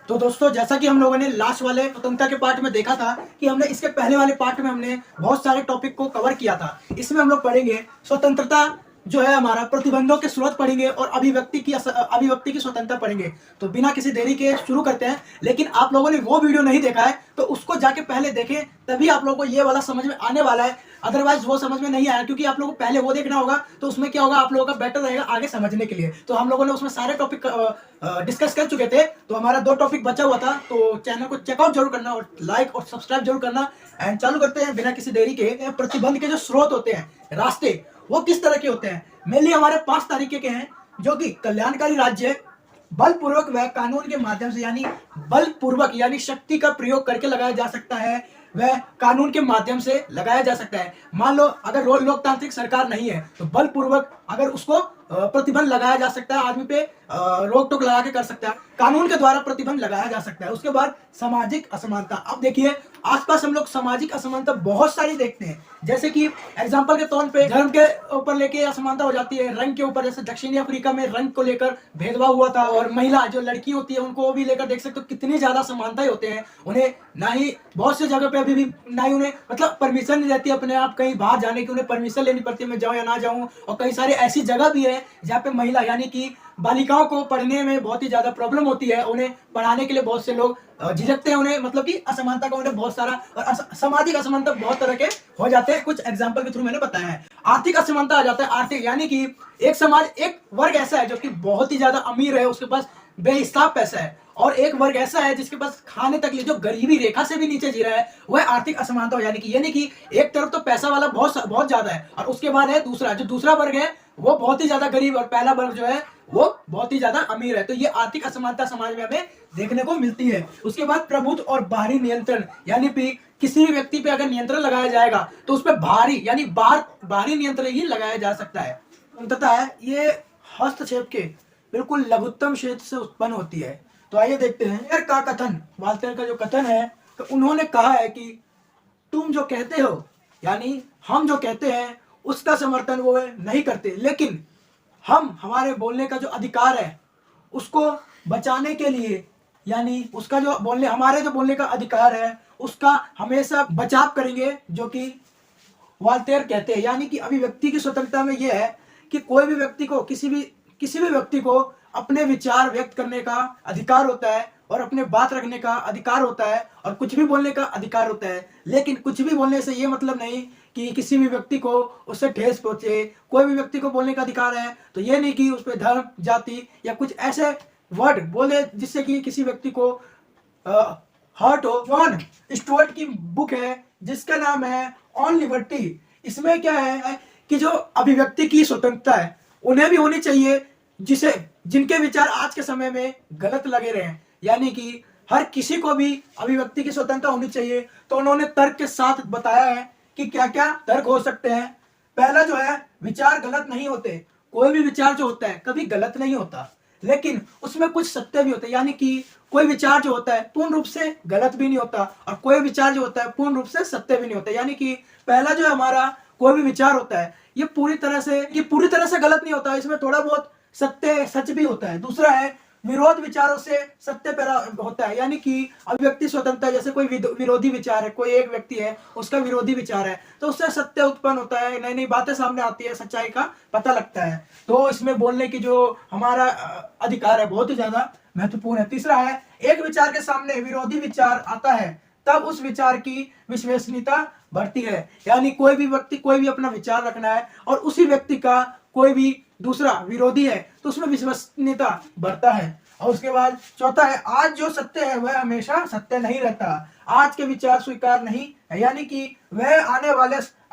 तो दोस्तों, जैसा कि हम लोगों ने लास्ट वाले स्वतंत्रता के पार्ट में देखा था कि हमने इसके पहले वाले पार्ट में हमने बहुत सारे टॉपिक को कवर किया था। इसमें हम लोग पढ़ेंगे स्वतंत्रता जो है हमारा, प्रतिबंधों के स्रोत पढ़ेंगे और अभिव्यक्ति की स्वतंत्रता पढ़ेंगे। तो बिना किसी देरी के शुरू करते हैं। लेकिन आप लोगों ने वो वीडियो नहीं देखा है तो उसको जाके पहले देखें, तभी आप लोगों को ये वाला समझ में आने वाला है। अदरवाइज वो समझ में नहीं आया, क्योंकि आप लोगों को पहले वो देखना होगा तो उसमें क्या होगा, आप लोगों का बेटर रहेगा आगे समझने के लिए। तो हम लोगों ने उसमें सारे टॉपिक डिस्कस कर चुके थे, तो हमारा 2 टॉपिक बचा हुआ था। तो चैनल को चेकआउट जरूर करना और लाइक और सब्सक्राइब जरूर करना। एंड चालू करते हैं बिना किसी देरी के। प्रतिबंध के जो स्रोत होते हैं, रास्ते, वो किस तरह के होते हैं? मेनली हमारे 5 तरीके के हैं, जो कि कल्याणकारी राज्य, बलपूर्वक व कानून के माध्यम से, यानी बलपूर्वक यानी शक्ति का प्रयोग करके लगाया जा सकता है, वह कानून के माध्यम से लगाया जा सकता है। मान लो अगर लोकतांत्रिक सरकार नहीं है तो बलपूर्वक अगर उसको प्रतिबंध लगाया जा सकता है, आदमी पे रोक टोक लगा के कर सकता है, कानून के द्वारा प्रतिबंध लगाया जा सकता है। उसके बाद सामाजिक असमानता। अब देखिए, आसपास हम लोग सामाजिक असमानता बहुत सारी देखते हैं। जैसे कि एग्जांपल के तौर पे धर्म के ऊपर लेके असमानता हो जाती है, रंग के ऊपर, जैसे दक्षिणी अफ्रीका में रंग को लेकर भेदभाव हुआ था। और महिला जो लड़की होती है उनको भी लेकर देख सकते हो कितनी ज्यादा समानताएं होते हैं। उन्हें ना ही बहुत सी जगह पे अभी भी ना ही उन्हें मतलब परमिशन नहीं रहती अपने आप कहीं बाहर जाने की, उन्हें परमिशन लेनी पड़ती है मैं जाऊं या ना जाऊं। और कई सारी ऐसी जगह भी है जहाँ पे महिला यानी कि बालिकाओं को पढ़ने में बहुत ही ज्यादा प्रॉब्लम होती है। उन्हें पढ़ाने के लिए बहुत से लोग झिझकते हैं, उन्हें मतलब कि असमानता का उन्हें बहुत सारा, और सामाजिक असमानता बहुत तरह के हो जाते हैं। कुछ एग्जांपल के थ्रू मैंने बताया है। आर्थिक असमानता आ जाता है। आर्थिक यानी कि एक समाज, एक वर्ग ऐसा है जो कि बहुत ही ज्यादा अमीर है, उसके पास बेहिसाब पैसा है, और एक वर्ग ऐसा है जिसके पास खाने तक लिए, जो गरीबी रेखा से भी नीचे जी रहा है, वह आर्थिक असमानता हो। यानी कि ये नहीं कि एक तरफ तो पैसा वाला बहुत ज्यादा है और उसके बाद है दूसरा वर्ग है वो बहुत ही ज्यादा गरीब, और पहला वर्ग जो है वो बहुत ही ज्यादा अमीर है। तो ये आर्थिक असमानता समाज में हमें देखने को मिलती है। उसके बाद प्रभुत्व और बाहरी नियंत्रण, यानी किसी भी व्यक्ति पे अगर नियंत्रण लगाया जाएगा तो उस पर बाहरी यानी बाहरी नियंत्रण ही लगाया जा सकता है। तथा ये हस्तक्षेप के बिल्कुल लघुत्तम क्षेत्र से उत्पन्न होती है। तो आइए देखते हैं वॉल्टेयर का कथन। वॉल्टेयर का जो कथन है, तो उन्होंने कहा है कि तुम जो कहते हो, यानी हम जो कहते हैं उसका समर्थन वो नहीं करते, लेकिन हमारे बोलने का जो अधिकार है उसको बचाने के लिए, यानी उसका जो बोलने, हमारे जो बोलने का अधिकार है उसका हमेशा बचाव करेंगे, जो कि वॉल्टेयर कहते हैं। यानी कि अभिव्यक्ति की स्वतंत्रता में यह है कि कोई भी व्यक्ति को, किसी भी व्यक्ति को अपने विचार व्यक्त करने का अधिकार होता है, और अपने बात रखने का अधिकार होता है, और कुछ भी बोलने का अधिकार होता है। लेकिन कुछ भी बोलने से ये मतलब नहीं कि किसी भी व्यक्ति को उससे ठेस पहुंचे। कोई भी व्यक्ति को बोलने का अधिकार है, तो ये नहीं कि उस पर धर्म, जाति या कुछ ऐसे वर्ड बोले जिससे कि किसी व्यक्ति को हर्ट हो। जॉन स्टुअर्ट की बुक है जिसका नाम है ऑन लिबर्टी। इसमें क्या है कि जो अभिव्यक्ति की स्वतंत्रता है उन्हें भी होनी चाहिए, जिनके विचार आज के समय में गलत लगे रहे हैं, यानी कि हर किसी को भी अभिव्यक्ति की स्वतंत्रता होनी चाहिए। तो उन्होंने तर्क के साथ बताया है कि क्या क्या तर्क हो सकते हैं। पहला जो है, विचार गलत नहीं होते। कोई भी विचार जो होता है कभी गलत नहीं होता, लेकिन उसमें कुछ सत्य भी होते हैं। यानी कि कोई विचार जो होता है पूर्ण रूप से गलत भी नहीं होता, और कोई विचार जो होता है पूर्ण रूप से सत्य भी नहीं होता। यानी कि पहला जो है हमारा, कोई भी विचार होता है ये पूरी तरह से गलत नहीं होता, इसमें थोड़ा बहुत सच भी होता है। दूसरा है, विरोध विचारों से सत्य पैदा होता है। यानी कि अभिव्यक्ति स्वतंत्रता, जैसे कोई विरोधी विचार है, कोई एक व्यक्ति है उसका विरोधी विचार है, तो उससे सत्य उत्पन्न होता है, नई नई बातें सामने आती है, सच्चाई का पता लगता है। तो इसमें बोलने की जो हमारा अधिकार है बहुत ही ज्यादा महत्वपूर्ण है। तीसरा है, एक विचार के सामने विरोधी विचार आता है तब उस विचार की विश्वसनीयता बढ़ती है। यानी कोई भी व्यक्ति कोई भी अपना विचार रखना है और उसी व्यक्ति का कोई भी दूसरा विरोधी है तो उसमें विश्वसनीयता बढ़ता है। और उसके बाद चौथा है, आज जो सत्य है वह हमेशा सत्य नहीं रहता। आज के विचार स्वीकार नहीं है, यानी कि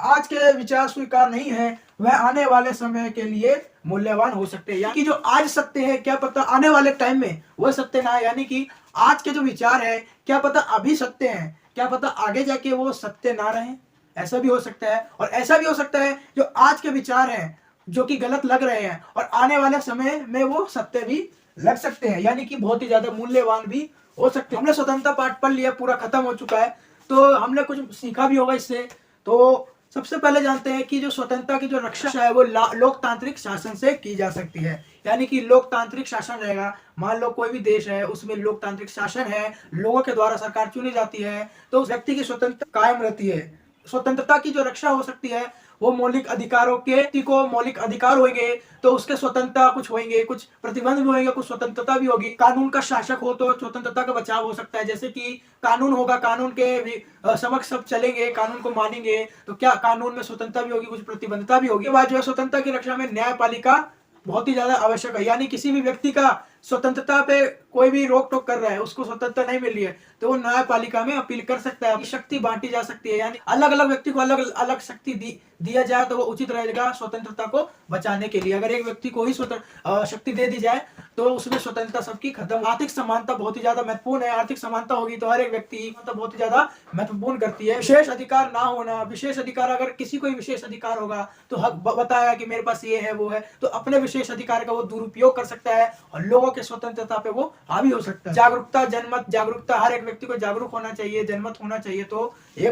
आज के विचार स्वीकार नहीं है, वह आने वाले समय के लिए मूल्यवान हो सकते हैं। यानी कि जो आज सत्य है क्या पता आने वाले टाइम में वह सत्य ना है। यानी कि आज के जो विचार है क्या पता अभी सत्य है, क्या पता आगे जाके वो सत्य ना रहे, ऐसा भी हो सकता है। और ऐसा भी हो सकता है जो आज के विचार हैं जो कि गलत लग रहे हैं और आने वाले समय में वो सत्य भी लग सकते हैं, यानी कि बहुत ही ज्यादा मूल्यवान भी हो सकते हैं। हमने स्वतंत्रता पाठ पढ़ लिया, पूरा खत्म हो चुका है, तो हमने कुछ सीखा भी होगा इससे। तो सबसे पहले जानते हैं कि जो स्वतंत्रता की जो रक्षा है वो लोकतांत्रिक शासन से की जा सकती है। यानी कि लोकतांत्रिक शासन रहेगा। मान लो कोई भी देश है, उसमें लोकतांत्रिक शासन है, लोगों के द्वारा सरकार चुनी जाती है, तो उस व्यक्ति की स्वतंत्रता कायम रहती है। स्वतंत्रता की जो रक्षा हो सकती है वो मौलिक अधिकारों के व्यक्ति को मौलिक अधिकार होंगे तो उसके स्वतंत्रता कुछ होंगे, कुछ प्रतिबंध भी होंगे, कुछ स्वतंत्रता भी होगी। कानून का शासक हो तो स्वतंत्रता का बचाव हो सकता है, जैसे कि कानून होगा, कानून के समक्ष सब चलेंगे, कानून को मानेंगे, तो क्या कानून में स्वतंत्रता भी होगी, कुछ प्रतिबंधता भी होगी। बाद जो है स्वतंत्रता की रक्षा में न्यायपालिका बहुत ही ज्यादा आवश्यक है। यानी किसी भी व्यक्ति का स्वतंत्रता पे कोई भी रोक टोक कर रहा है, उसको स्वतंत्रता नहीं मिल रही है, तो वो न्यायपालिका में अपील कर सकता है। शक्ति बांटी जा सकती है, यानी अलग अलग व्यक्ति को अलग अलग शक्ति दिया जाए तो वो उचित रहेगा स्वतंत्रता को बचाने के लिए। अगर एक व्यक्ति को ही शक्ति दे दी जाए तो उसमें स्वतंत्रता सबकी खत्म। आर्थिक समानता बहुत ही ज्यादा महत्वपूर्ण है। आर्थिक समानता होगी तो हर एक व्यक्ति बहुत ही ज्यादा महत्वपूर्ण करती है। विशेष अधिकार ना होना, विशेष अधिकार, अगर किसी को विशेष अधिकार होगा तो हक बताया कि मेरे पास ये है वो है, तो अपने विशेष अधिकार का वो दुरुपयोग कर सकता है और लोगों के स्वतंत्रता पे वो हावी हो सकता है। जागरूकता, जनमत जागरूकता, हर एक व्यक्ति को जागरूक होना चाहिए, जनमत होना चाहिए। तो ये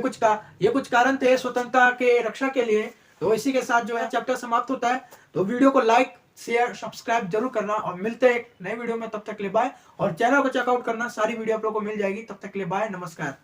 कुछ कारण थे स्वतंत्रता के रक्षा के लिए। तो इसी के साथ जो है चैप्टर समाप्त होता है। तो वीडियो को लाइक, शेयर, सब्सक्राइब जरूर करना और मिलते हैं एक नए वीडियो में। तब तक के लिए बाय, और चैनल को चेकआउट करना, सारी वीडियो आप लोगों को मिल जाएगी। तब तक के लिए बाय, नमस्कार।